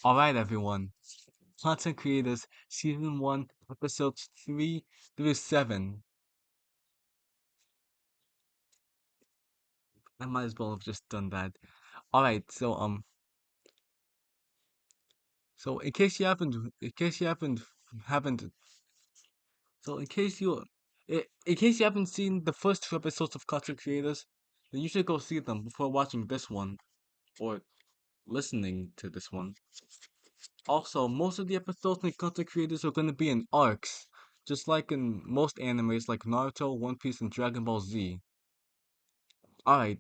Alright, everyone. Content Creators, Season 1, Episodes 3 through 7. I might as well have just done that. Alright, so haven't, in case you, in case you haven't seen the first two episodes of Content Creators, then you should go see them before watching this one, or listening to this one. Also, most of the episodes in Content Creators are going to be in arcs, just like in most animes like Naruto, One Piece, and Dragon Ball Z. Alright,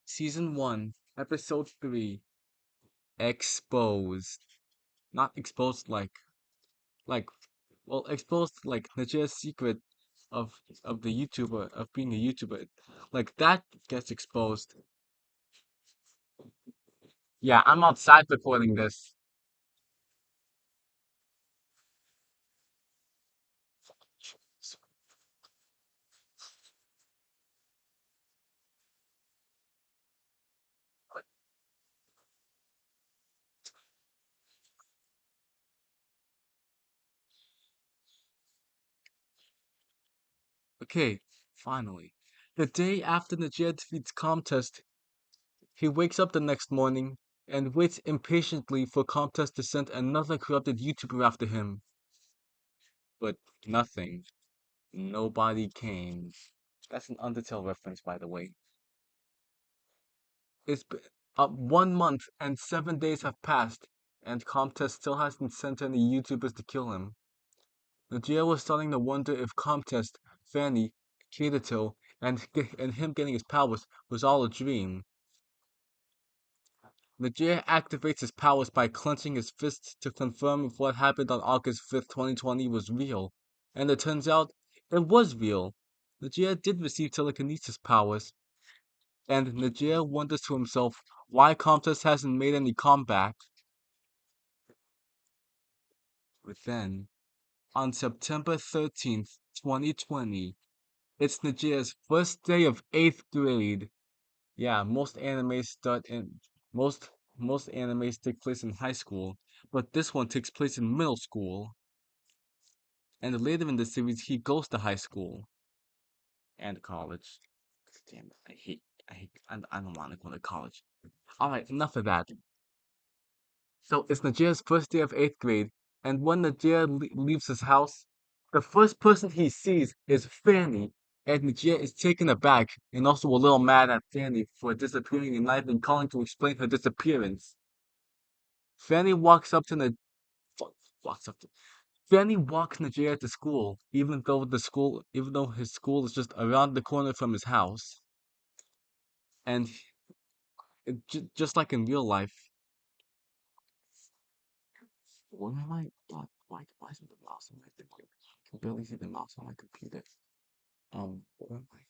Season 1, Episode 3, Exposed. Not exposed like, well, exposed like Najee's secret of the YouTuber, of being a YouTuber. Like, that gets exposed. Yeah, I'm outside recording this. Okay, finally. The day after Najee defeats Comtest, he wakes up the next morning and waits impatiently for Comtest to send another corrupted YouTuber after him. But nothing. Nobody came. That's an Undertale reference, by the way. It's been 1 month and 7 days have passed, and Comtest still hasn't sent any YouTubers to kill him. Najee was starting to wonder if Comtest, Fanny, Kato, and him getting his powers was all a dream. Najee activates his powers by clenching his fists to confirm if what happened on August 5th, 2020 was real. And it turns out it was real. Najee did receive telekinesis powers, and Najee wonders to himself why Comtest hasn't made any comeback. But then, on September 13th, 2020, it's Najee's first day of 8th grade. Yeah, most most animes take place in high school, but this one takes place in middle school. And later in the series, he goes to high school and college. Damn it, I don't want to go to college. All right, enough of that. So it's Najee's first day of 8th grade, and when Najee leaves his house, the first person he sees is Fanny, and Najee is taken aback and also a little mad at Fanny for disappearing and not even calling to explain her disappearance. Fanny walks up to the walks up to Fanny walks Najee to school, even though his school is just around the corner from his house, and just like in real life. Where am I? Why isn't the mouse on my computer? I can barely see the mouse on my computer. Where am I?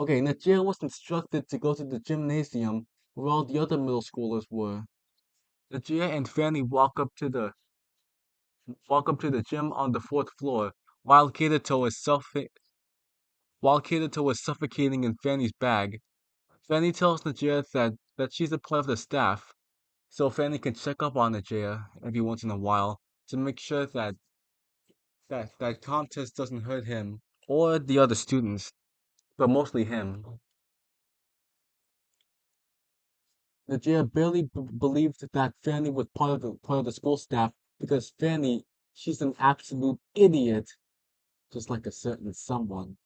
Okay, Najee was instructed to go to the gymnasium where all the other middle schoolers were. Najee and Fanny walk up to the gym on the fourth floor, while Kato is suffocating in Fanny's bag. Fanny tells Najee that she's a part of the staff, so Fanny can check up on Najee every once in a while to make sure that contest doesn't hurt him or the other students, but mostly him. Najee barely believed that Fanny was part of the school staff because Fanny, she's an absolute idiot, just like a certain someone.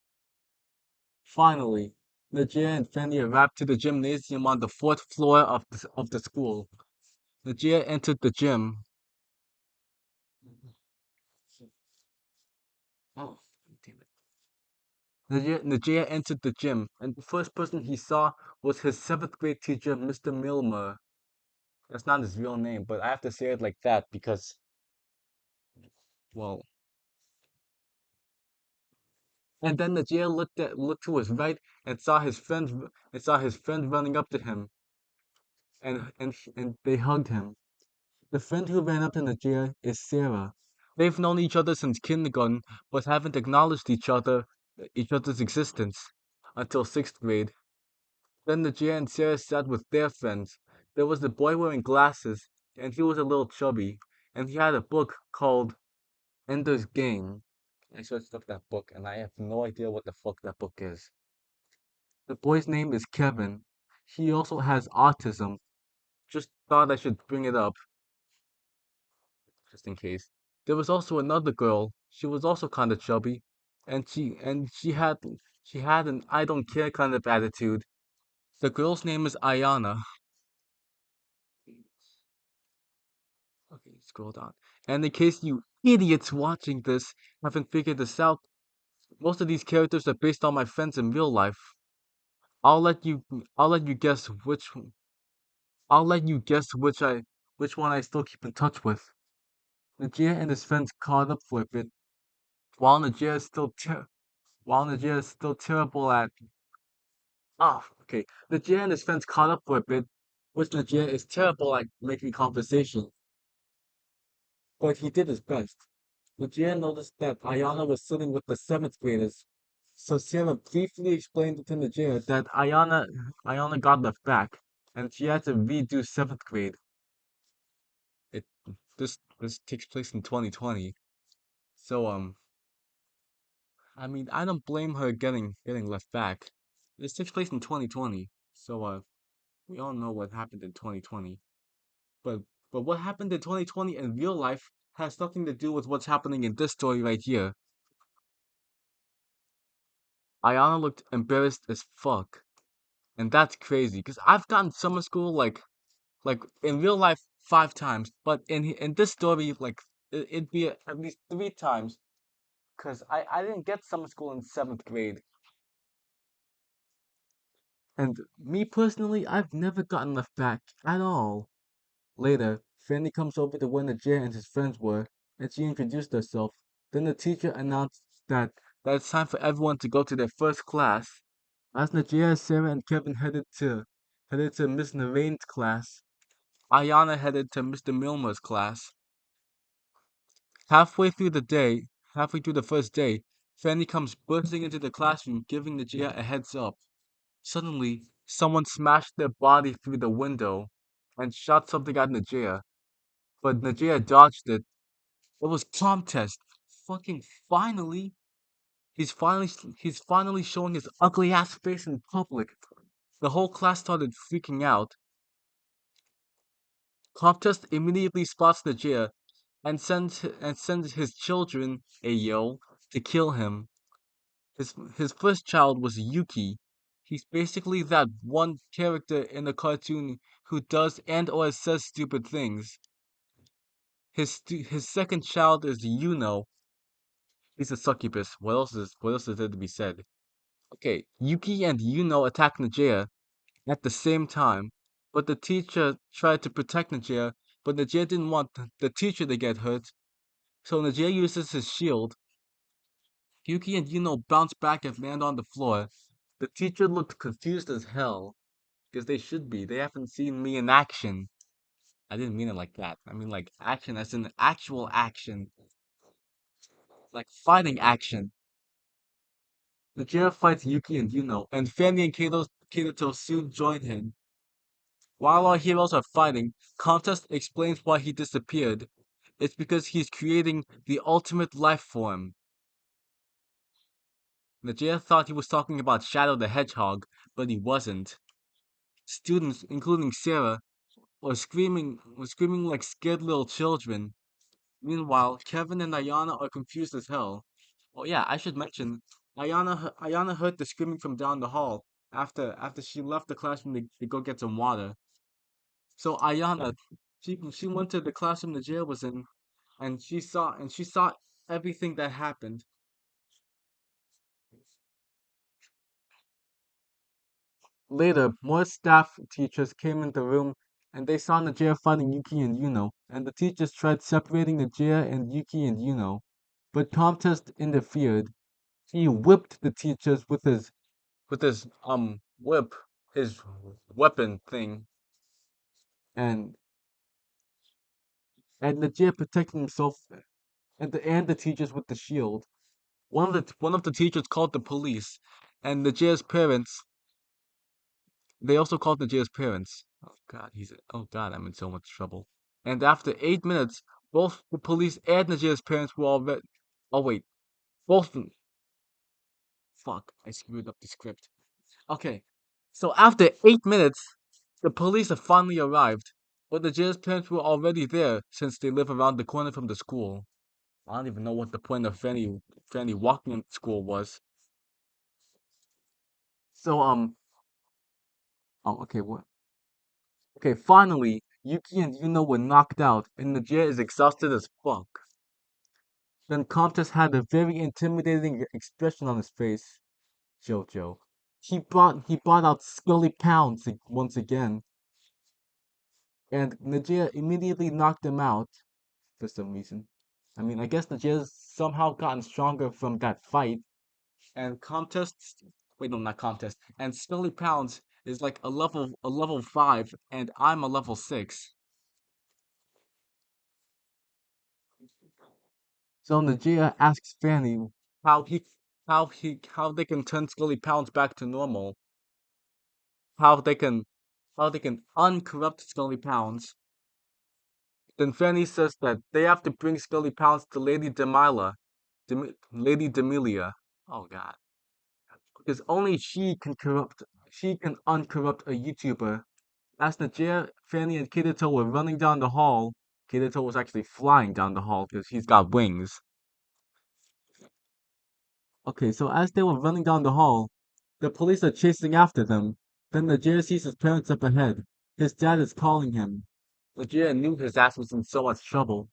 Finally, Najee and Fanny arrived to the gymnasium on the fourth floor of the school. Najee entered the gym. Oh, damn it. Najee entered the gym, and the first person he saw was his seventh grade teacher, Mr. Milmer. That's not his real name, but I have to say it like that because, well. And then Najee looked to his right and saw his friend running up to him, and they hugged him. The friend who ran up to Najee is Sarah. They've known each other since kindergarten, but haven't acknowledged each other's existence until 6th grade. Then Najee and Sarah sat with their friends. There was the boy wearing glasses, and he was a little chubby, and he had a book called Ender's Game. I searched up that book, and I have no idea what the fuck that book is. The boy's name is Kevin. He also has autism. Just thought I should bring it up, just in case. There was also another girl. She was also kind of chubby, and she had an I don't care kind of attitude. The girl's name is Ayana. Okay, scroll down. And in case you idiots watching this haven't figured this out, most of these characters are based on my friends in real life. I'll let you I'll let you guess I'll let you guess which one I still keep in touch with. Najee and his friends caught up for a bit, while Najee is still terrible at okay. Najee and his friends caught up for a bit, which Najee is terrible at making conversation, but he did his best. Najee noticed that Ayana was sitting with the seventh graders, so Sarah briefly explained to Najee that Ayana got left back, and she had to redo seventh grade. It this takes place in 2020, so I mean, I don't blame her getting left back. This takes place in 2020, so we all know what happened in 2020. But but what happened in 2020 in real life has nothing to do with what's happening in this story right here. Ayana looked embarrassed as fuck, and that's crazy because I've gotten summer school like in real life 5 times, but in this story like it'd be at least 3 times because I didn't get summer school in seventh grade. And me personally, I've never gotten left back at all. Later, Fanny comes over to where Najee and his friends were, and she introduced herself. Then the teacher announced that it's time for everyone to go to their first class. As Najee, Sarah, and Kevin headed to Miss Narain's class, Ayana headed to Mr. Milmer's class. Halfway through halfway through the first day, Fanny comes bursting into the classroom, giving Najee a heads up. Suddenly, someone smashed their body through the window and shot something at Najee, but Najee dodged it. It was Tom Test. Fucking finally! He's finally showing his ugly ass face in public. The whole class started freaking out. Comtest immediately spots Najee and sends his children, Ayo, to kill him. His first child was Yuki. He's basically that one character in the cartoon who does and or says stupid things. His second child is Yuno. He's a succubus. What else is there to be said? Okay, Yuki and Yuno attack Najee at the same time, but the teacher tried to protect Najee, but Najee didn't want the teacher to get hurt, so Najee uses his shield. Yuki and Yuno bounce back and land on the floor. The teacher looked confused as hell, because they should be. They haven't seen me in action. I didn't mean it like that. I mean like action as in actual action, like fighting action. Najee fights Yuki and Yuno, and Fanny and Kato soon join him. While our heroes are fighting, Contest explains why he disappeared. It's because he's creating the ultimate life form. Najee thought he was talking about Shadow the Hedgehog, but he wasn't. Students, including Sarah, were screaming like scared little children. Meanwhile, Kevin and Ayana are confused as hell. Oh yeah, I should mention, Ayana heard the screaming from down the hall after she left the classroom to go get some water. So Ayana, she went to the classroom the jail was in, and she saw everything that happened. Later, more staff teachers came in the room, and they saw Najee fighting Yuki and Yuno, and the teachers tried separating Najee and Yuki and Yuno, but Comtest interfered. He whipped the teachers with his whip, his weapon thing, and Najee protected himself and the teachers with the shield. One of the teachers called the police, and Najee's parents They also called Najee's parents. Oh God, I'm in so much trouble. And after 8 minutes, both the police and Najee's parents were already. Oh wait, both. Fuck, I screwed up the script. Okay, so after 8 minutes, the police have finally arrived, but Najee's parents were already there since they live around the corner from the school. I don't even know what the point of Fanny walking in school was. So okay, what? Okay, finally, Yuki and Yuno were knocked out, and Najee is exhausted as fuck. Then Comtess had a very intimidating expression on his face. Jojo. He brought out Scully Pounds once again, and Najee immediately knocked him out for some reason. I mean, I guess Najee's somehow gotten stronger from that fight, and Comtest, wait, no, not Comtest, and Scully Pounds is like a level 5, and I'm a level 6. So Najee asks Fanny how he how they can turn Scully Pounds back to normal, how they can uncorrupt Scully Pounds. Then Fanny says that they have to bring Scully Pounds to Lady Demila, Lady Demilia. Oh God, because only she can uncorrupt a YouTuber. As Najee, Fanny, and Kirito were running down the hall, Kirito was actually flying down the hall because he's got wings. Okay, so as they were running down the hall, the police are chasing after them. Then Najee sees his parents up ahead. His dad is calling him. Najee knew his ass was in so much trouble.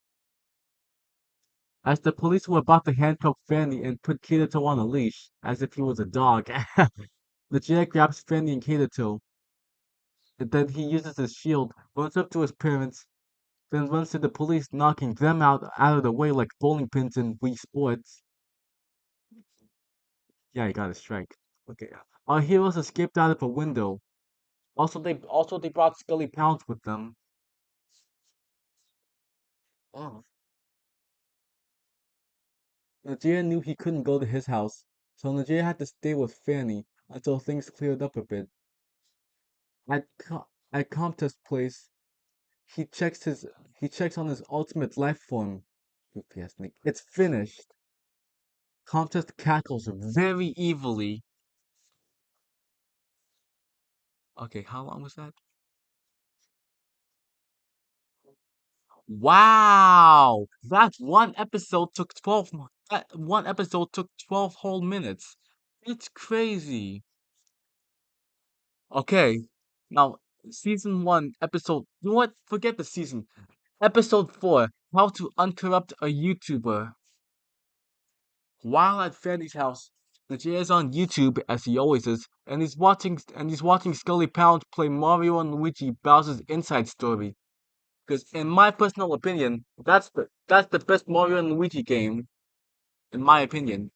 As the police were about to handcuff Fanny and put Kirito on a leash, as if he was a dog, Najee grabs Fanny and Kirito, and then he uses his shield, runs up to his parents, then runs to the police, knocking them out of the way like bowling pins in Wii Sports. Yeah, he got a strike. Okay. Our heroes escaped out of a window. Also they brought Scully Pounds with them. Oh. Najee knew he couldn't go to his house, so Najee had to stay with Fanny until things cleared up a bit. At Comt's place, he checks his he checks on his ultimate life form. UPS. It's finished. Comt's cackles very evilly. Okay, how long was that? Wow! That one episode took 12 whole minutes. It's crazy. Okay. Now, season 1, episode, you know what? Forget the season. Episode 4, how to uncorrupt a YouTuber. While at Fanny's house, Najee is on YouTube as he always is, and he's watching Scully Pound play Mario and Luigi Bowser's Inside Story. Because in my personal opinion, that's the best Mario and Luigi game, in my opinion.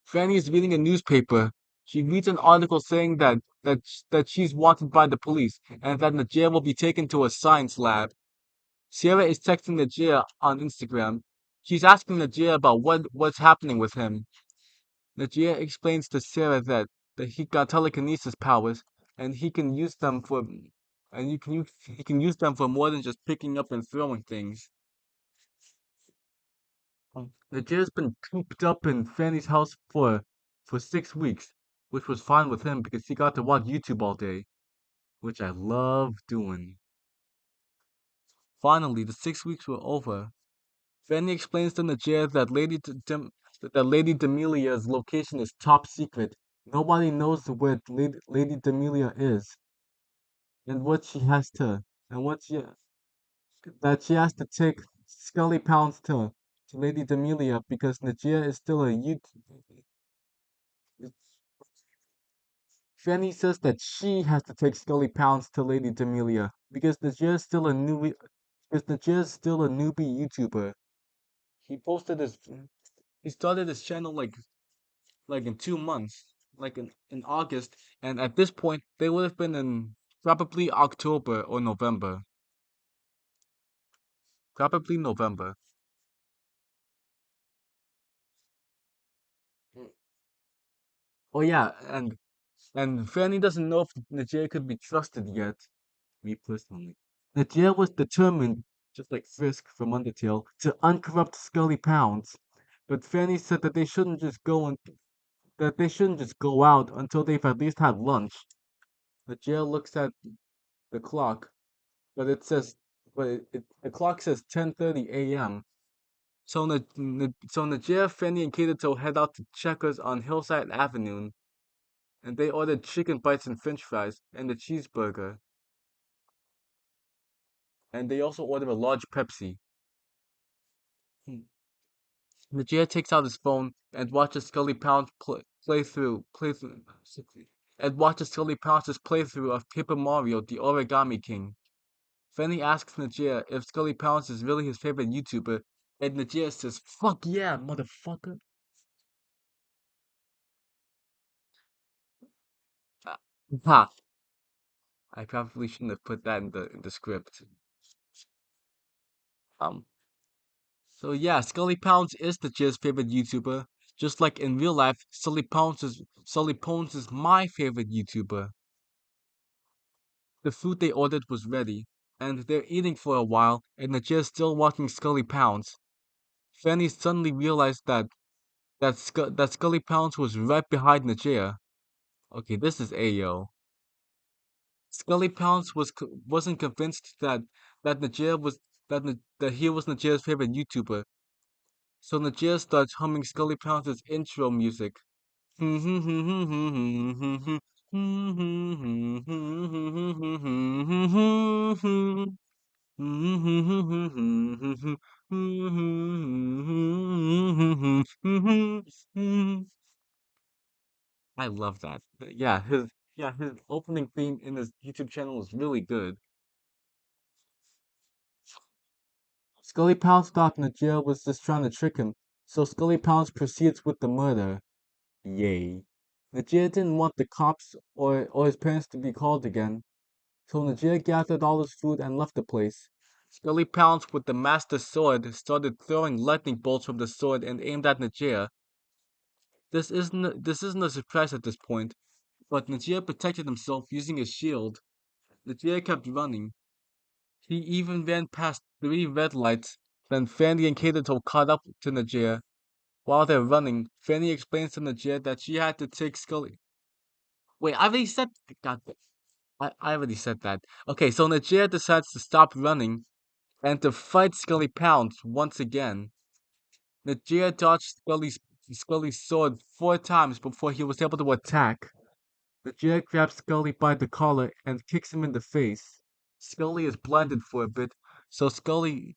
Fanny is reading a newspaper. She reads an article saying that she's wanted by the police and that Najee will be taken to a science lab. Sierra is texting Najee on Instagram. She's asking Najee about what's happening with him. Najee explains to Sarah that he got telekinesis powers and he can use them for more than just picking up and throwing things. Najee's been cooped up in Fanny's house for 6 weeks, which was fine with him because he got to watch YouTube all day, which I love doing. Finally, the 6 weeks were over. Fanny explains to Najee that Lady Demelia's location is top secret. Nobody knows where Lady Demelia is, and what she that she has to take Scully Pounds to Lady Demelia because Najee is still a youth. Fanny says that she has to take Scully Pounds to Lady Demelia because Najee's still a newbie YouTuber. He posted his he started his channel like in 2 months, like in August, and at this point they would have been in probably October or November. Probably November. Oh yeah, and And Fanny doesn't know if Najee could be trusted yet. Me personally. Najee was determined, just like Frisk from Undertale, to uncorrupt Scully Pounds. But Fanny said that they shouldn't just go out until they've at least had lunch. Najee looks at the clock, but it says, the clock says 10:30 a.m. So Najee, Fanny, and Kirito head out to Checkers on Hillside Avenue, and they ordered chicken bites and French fries and a cheeseburger, and they also ordered a large Pepsi. Hmm. Najee takes out his phone and watches Scully Pounds and watches Scully Pounds' playthrough of Paper Mario: The Origami King. Fanny asks Najee if Scully Pounds is really his favorite YouTuber, and Najee says, "Fuck yeah, motherfucker." Uh, Ha! I probably shouldn't have put that in the script. Um, so yeah, Scully Pounds is Najee's favorite YouTuber. Just like in real life, Sully Pounds is my favorite YouTuber. The food they ordered was ready, and they're eating for a while, and Najee's still watching Scully Pounds. Fanny suddenly realized that Scully Pounds was right behind Najee. Okay, this is Ayo. Scully Pounds wasn't convinced that Najee was that he was Najee's favorite YouTuber, so Najee starts humming Scully Pounds' intro music. I love that. His opening theme in his YouTube channel is really good. Scully Pounds thought Najee was just trying to trick him, so Scully Pounds proceeds with the murder. Yay. Najee didn't want the cops or his parents to be called again, so Najee gathered all his food and left the place. Scully Pounds with the master sword started throwing lightning bolts from the sword and aimed at Najee. This isn't a surprise at this point, but Najee protected himself using his shield. Najee kept running. He even ran past 3 red lights. Then Fanny and Kato caught up to Najee. While they're running, Fanny explains to Najee that she had to take Scully. Wait, I already said. God, I already said that. Okay, so Najee decides to stop running and to fight Scully Pounds once again. Najee dodged Scully's sword 4 times before he was able to attack. Najee grabs Scully by the collar and kicks him in the face. Scully is blinded for a bit, so Scully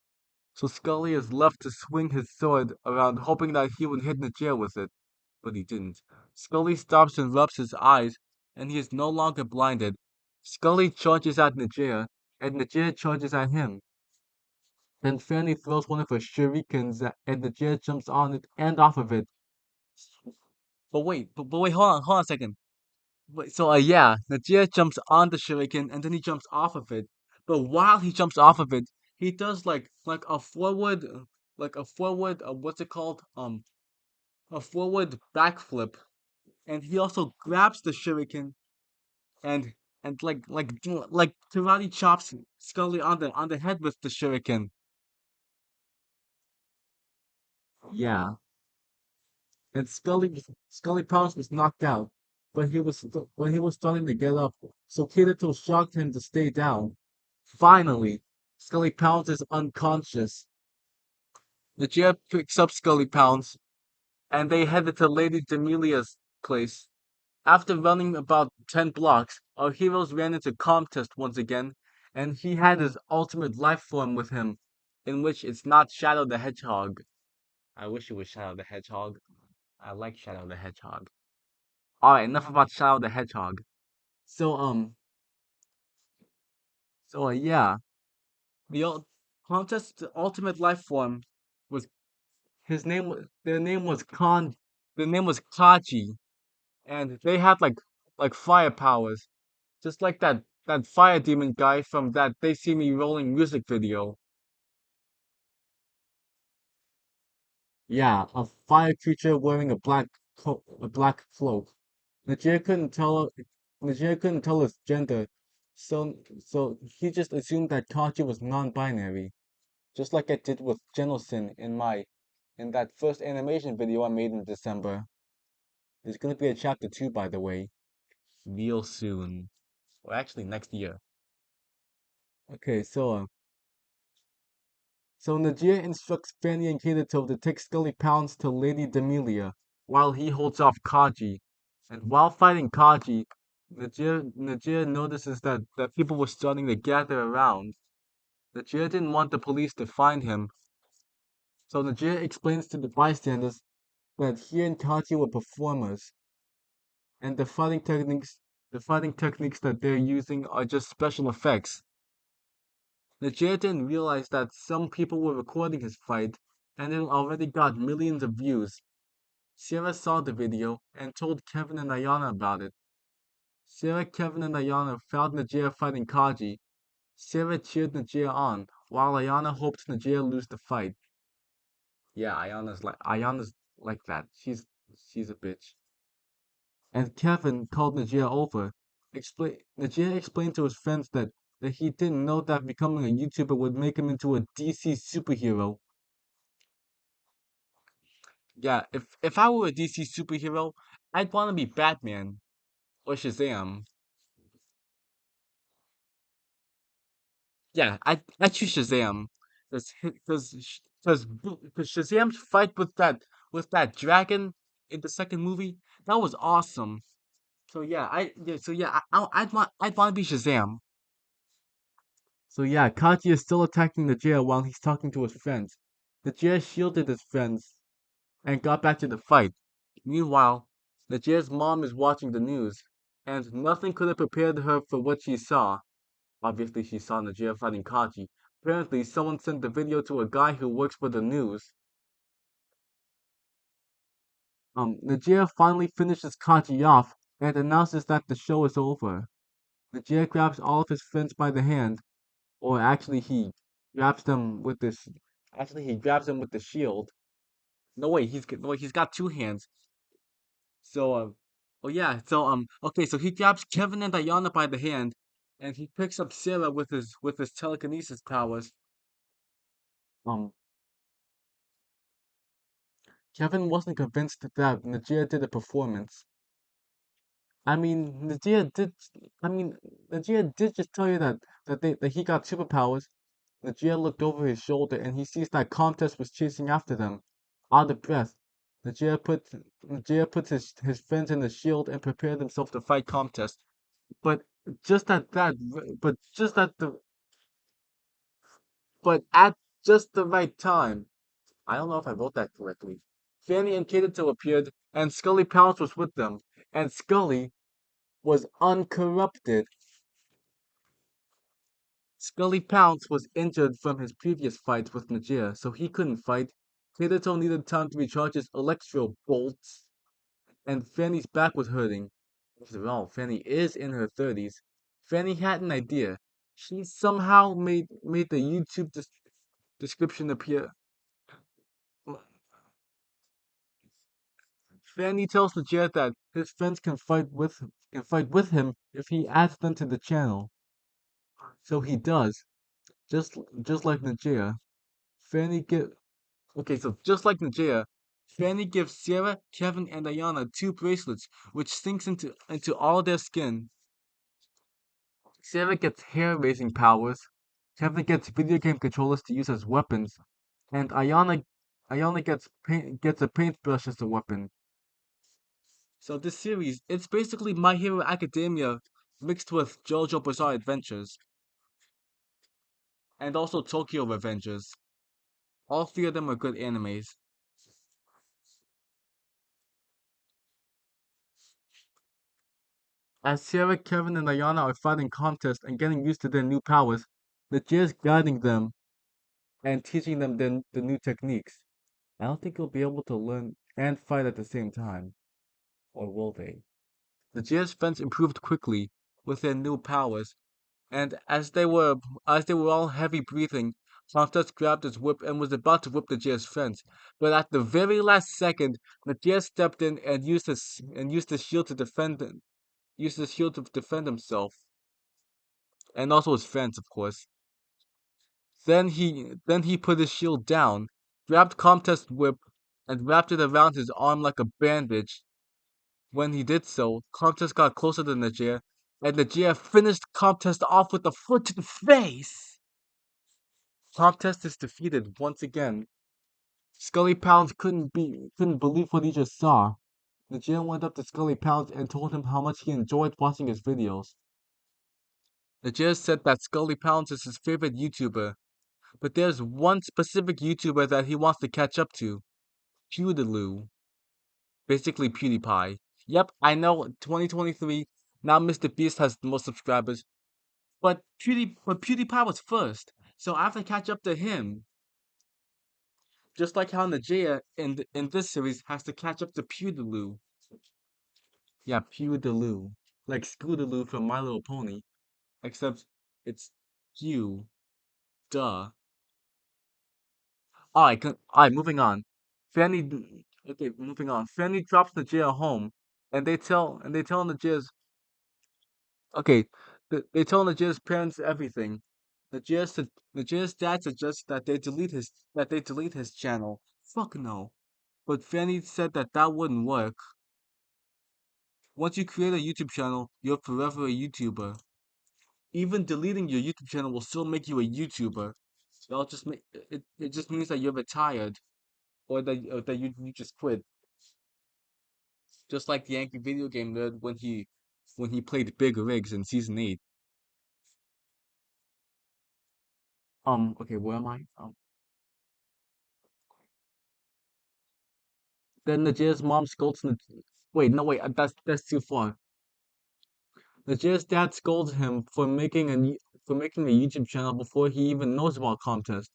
is left to swing his sword around, hoping that he would hit Najee with it, but he didn't. Scully stops and rubs his eyes, and he is no longer blinded. Scully charges at Najee, and Najee charges at him. Then Fanny throws one of her shurikens, and Najee jumps on it and off of it. But wait, hold on a second. Wait, so yeah, Najee jumps on the shuriken and then he jumps off of it. But while he jumps off of it, he does like a forward, what's it called? A forward backflip, and he also grabs the shuriken and like karate chops Scully on the head with the shuriken. Yeah, and Scully Pounds was knocked out, but he was starting to get up, so Kirito shocked him to stay down. Finally, Scully Pounds is unconscious. The jet picks up Scully Pounds, and they headed to Lady Demelia's place. After running about 10 blocks, our heroes ran into Comtest once again, and he had his ultimate life form with him, in which it's not Shadow the Hedgehog. I wish it was Shadow the Hedgehog. I like Shadow the Hedgehog. Alright, enough about Shadow the Hedgehog. So, yeah. The ul- Comtest's ultimate life form was their name was Kaji, and they had like fire powers, just like that fire demon guy from that They See Me Rolling music video. Yeah, a fire creature wearing a black cloak. Najee couldn't tell his gender, so he just assumed that Kachi was non-binary, just like I did with Jenosin in that first animation video I made in December. There's gonna be a chapter 2, by the way, real soon, or actually next year. Okay, so Najee instructs Fanny and Kirito to take Scully Pounds to Lady Demelia while he holds off Kaji. And while fighting Kaji, Najee notices that people were starting to gather around. Najee didn't want the police to find him, so Najee explains to the bystanders that he and Kaji were performers, and the fighting techniques that they're using are just special effects. Najee didn't realize that some people were recording his fight, and it already got millions of views. Sierra saw the video and told Kevin and Ayana about it. Sierra, Kevin, and Ayana found Najee fighting Kaji. Sierra cheered Najee on, while Ayana hoped Najee lose the fight. Yeah, Ayana's like that. She's a bitch. And Kevin called Najee over. Najee explained to his friends that he didn't know that becoming a YouTuber would make him into a DC superhero. Yeah, if I were a DC superhero, I'd want to be Batman or Shazam. Yeah, I choose Shazam because Shazam's fight with that dragon in the second movie, that was awesome. I'd want to be Shazam. So yeah, Kaji is still attacking the jail while he's talking to his friends. The jail shielded his friends and got back to the fight. Meanwhile, the jail's mom is watching the news, and nothing could have prepared her for what she saw. Obviously, she saw Najee fighting Kaji. Apparently, someone sent the video to a guy who works for the news. Najee finally finishes Kaji off and announces that the show is over. Najee grabs all of his friends by the hand, or actually, grabs them with this. Actually, he grabs them with the shield. No way, he's got two hands. So, oh yeah, okay, so he grabs Kevin and Ayana by the hand, and he picks up Sarah with his telekinesis powers. Um, Kevin wasn't convinced that Najee did a performance. I mean, Najee did. I mean, Najee did just tell you that he got superpowers. Najee looked over his shoulder and he sees that Comtest was chasing after them, out of breath. Najee put Najee puts his friends in the shield and prepared himself to fight Comtest. But just at that, but just at the, but at just the right time. I don't know if I wrote that correctly. Fanny and Kato appeared, and Scully Pounce was with them, and Scully was uncorrupted. Scully Pounce was injured from his previous fights with Najee, so he couldn't fight. Kato needed time to recharge his electro bolts, and Fanny's back was hurting. After all, Fanny is in her 30s. Fanny had an idea. She somehow made the YouTube description appear. Fanny tells Najee that his friends can fight with him if he adds them to the channel. So he does, just like Najee. Fanny get Okay, so just like Najee, Fanny gives Sarah, Kevin, and Ayana two bracelets, which sinks into all their skin. Sarah gets hair-raising powers. Kevin gets video game controllers to use as weapons, and Ayana gets a paintbrush as a weapon. So this series, it's basically My Hero Academia mixed with JoJo Bizarre Adventures and also Tokyo Revengers. All three of them are good animes. As Sarah, Kevin, and Ayana are fighting contests and getting used to their new powers, Najee is guiding them and teaching them the new techniques. I don't think they'll be able to learn and fight at the same time, or will they? Najee's friends improved quickly with their new powers, and as they were all heavy breathing, Comtest grabbed his whip and was about to whip Najeer's friends, but at the very last second, Najeer stepped in and used his shield to defend himself, and also his friends, of course. Then he put his shield down, grabbed Comtest's whip, and wrapped it around his arm like a bandage. When he did so, Comtest got closer to Najeer, and Najeer finished Comtest off with a foot to the face. Comtest is defeated once again. Scully Pounds couldn't believe what he just saw. Najeer went up to Scully Pounds and told him how much he enjoyed watching his videos. Najeer said that Scully Pounds is his favorite YouTuber, but there's one specific YouTuber that he wants to catch up to. Pewdiepie. Basically PewDiePie. Yep, I know 2023, now Mr. Beast has the most subscribers, but PewDiePie was first, so I have to catch up to him. Just like how Najeer in this series has to catch up to Pewdiepie. Yeah, Pewdiepie. Like Scootaloo from My Little Pony. Except it's Pew. Duh. Alright, moving on. Okay, moving on. Fanny drops Najeer home, and they tell Najeer's okay, they tell Najeer's parents everything. Najeer's dad suggests that they delete his channel. Fuck no. But Fanny said that that wouldn't work. Once you create a YouTube channel, you're forever a YouTuber. Even deleting your YouTube channel will still make you a YouTuber. It just means that you're retired or that you just quit. Just like the Yankee video game nerd when he played Big Rigs in season 8. Okay, where am I? Then Najeer's mom scolds wait, no wait, that's too far. Najeer's dad scolds him for making a YouTube channel before he even knows about contest.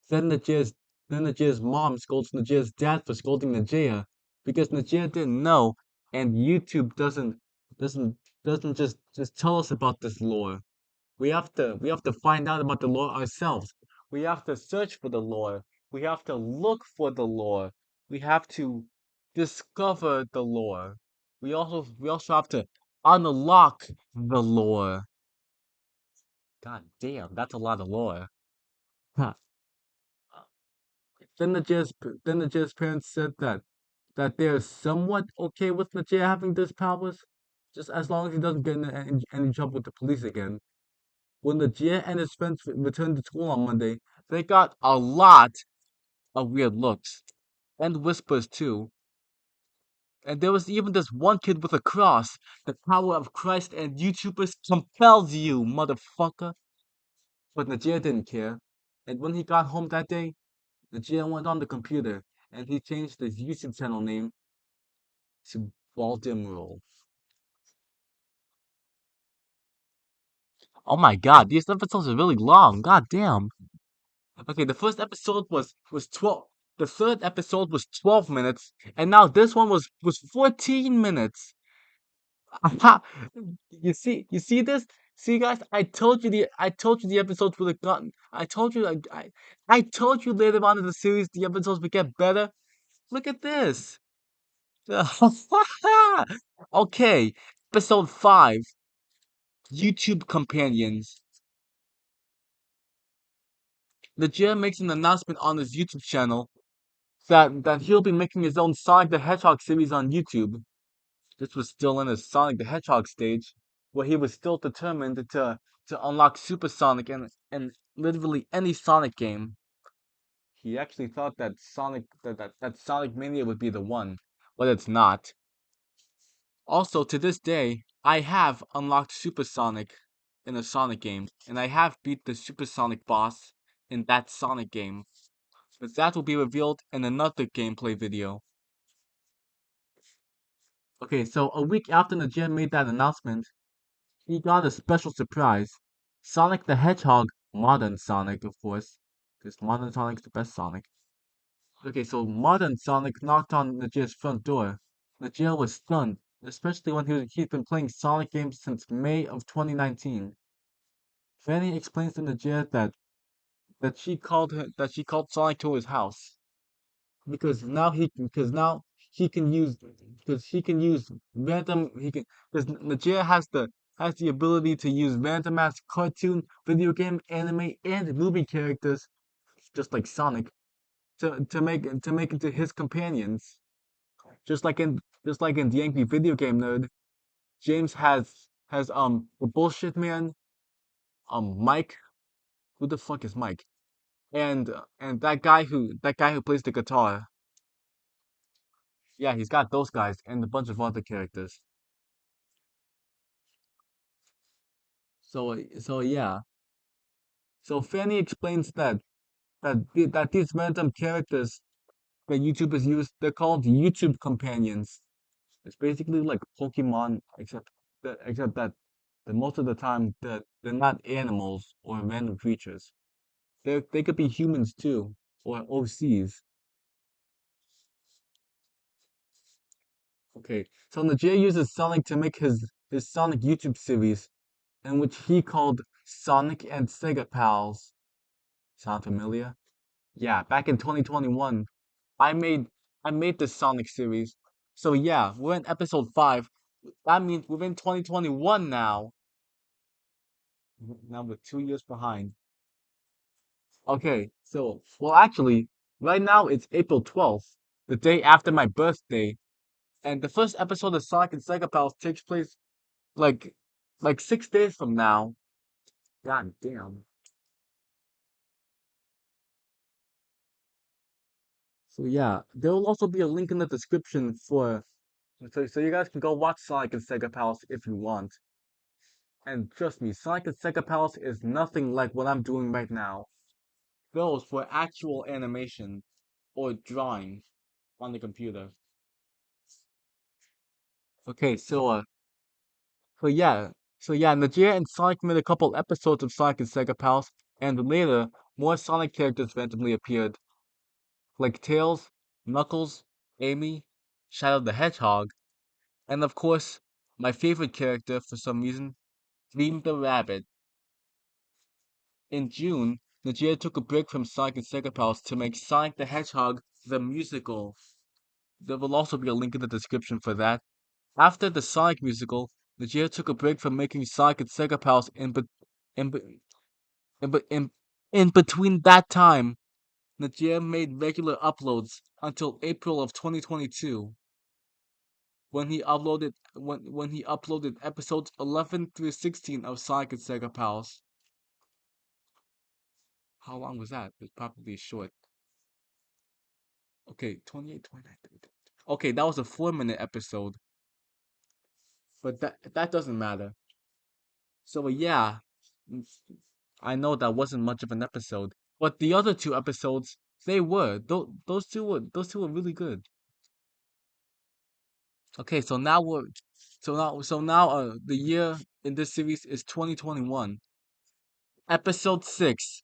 Then Najeer's mom scolds Najeer's dad for scolding Najeer because Najeer didn't know, and YouTube doesn't doesn't just tell us about this lore. We have to find out about the lore ourselves. We have to search for the lore. We have to look for the lore. We have to discover the lore. We also have to unlock the lore. God damn, that's a lot of lore. Huh. Then the Jizz parents said that they're somewhat okay with Najeer having these powers, just as long as he doesn't get in any trouble with the police again. When Najeer and his friends returned to school on Monday, they got a lot of weird looks and whispers too. And there was even this one kid with a cross. The power of Christ and YouTubers compels you, motherfucker. But Najeer didn't care. And when he got home that day, Najeer went on the computer and he changed his YouTube channel name to Baltimore. Oh my god, these episodes are really long. God damn. Okay, the first episode was 12. The third episode was 12 minutes, and now this one was 14 minutes. Aha! You see this? See guys, I told you the episodes would have gotten. I told you later on in the series the episodes would get better. Look at this. Okay, episode 5, YouTube companions. The Jim makes an announcement on his YouTube channel that he'll be making his own Sonic the Hedgehog series on YouTube. This was still in his Sonic the Hedgehog stage, where he was still determined to unlock Super Sonic and literally any Sonic game. He actually thought that Sonic Mania would be the one, but it's not. Also, to this day, I have unlocked Super Sonic in a Sonic game, and I have beat the Super Sonic boss in that Sonic game. But that will be revealed in another gameplay video. Okay, so a week after Najee made that announcement, he got a special surprise. Sonic the Hedgehog, modern Sonic, of course, because modern Sonic's the best Sonic. Okay, so modern Sonic knocked on Najeer's front door. Najeer was stunned, especially when he's been playing Sonic games since May of 2019. Fanny explains to Najeer that she called Sonic to his house because now he can use because he can use random he can because Najee has the ability to use random ass cartoon, video game, anime, and movie characters just like Sonic to make into his companions. Just like in the Yankee Video Game Nerd, James has the bullshit man, Mike. Who the fuck is Mike? And that guy who plays the guitar. Yeah, he's got those guys and a bunch of other characters. So yeah. So Fanny explains that these random characters that YouTubers use, they're called YouTube companions. It's basically like Pokemon, except that most of the time they're not animals or random creatures. They could be humans too, or OCs. Okay, so Najee uses Sonic to make his Sonic YouTube series, in which he called Sonic and Sega Pals. Sound familiar? Yeah, back in 2021, I made I made this Sonic series. So yeah, we're in episode 5. That means we're in 2021 now. Now we're 2 years behind. Okay, so well actually, right now it's April 12th, the day after my birthday, and the first episode of Sonic and Sega Pals takes place like 6 days from now. God damn. So yeah, there will also be a link in the description for so you guys can go watch Sonic and Sega Pals if you want. And trust me, Sonic and Sega Palace is nothing like what I'm doing right now. Those were actual animation or drawing on the computer. Okay, so yeah, Najee and Sonic made a couple episodes of Sonic and Sega Palace, and later more Sonic characters randomly appeared, like Tails, Knuckles, Amy, Shadow the Hedgehog, and of course, my favorite character for some reason, Dream the Rabbit. In June, Najee took a break from Sonic and Sega Pals to make Sonic the Hedgehog the musical. There will also be a link in the description for that. After the Sonic musical, Najee took a break from making Sonic and Sega Pals in, be- in, be- in between that time. Najee made regular uploads until April of 2022 when he uploaded episodes 11 through 16 of Sonic and Sega Pals. How long was that? It's probably short. Okay, 28, 29, 30. Okay, that was a 4 minute episode, but that doesn't matter. So yeah, mm, I know that wasn't much of an episode, but the other two episodes, they were. Those two were really good. Okay, so now the year in this series is 2021. Episode 6,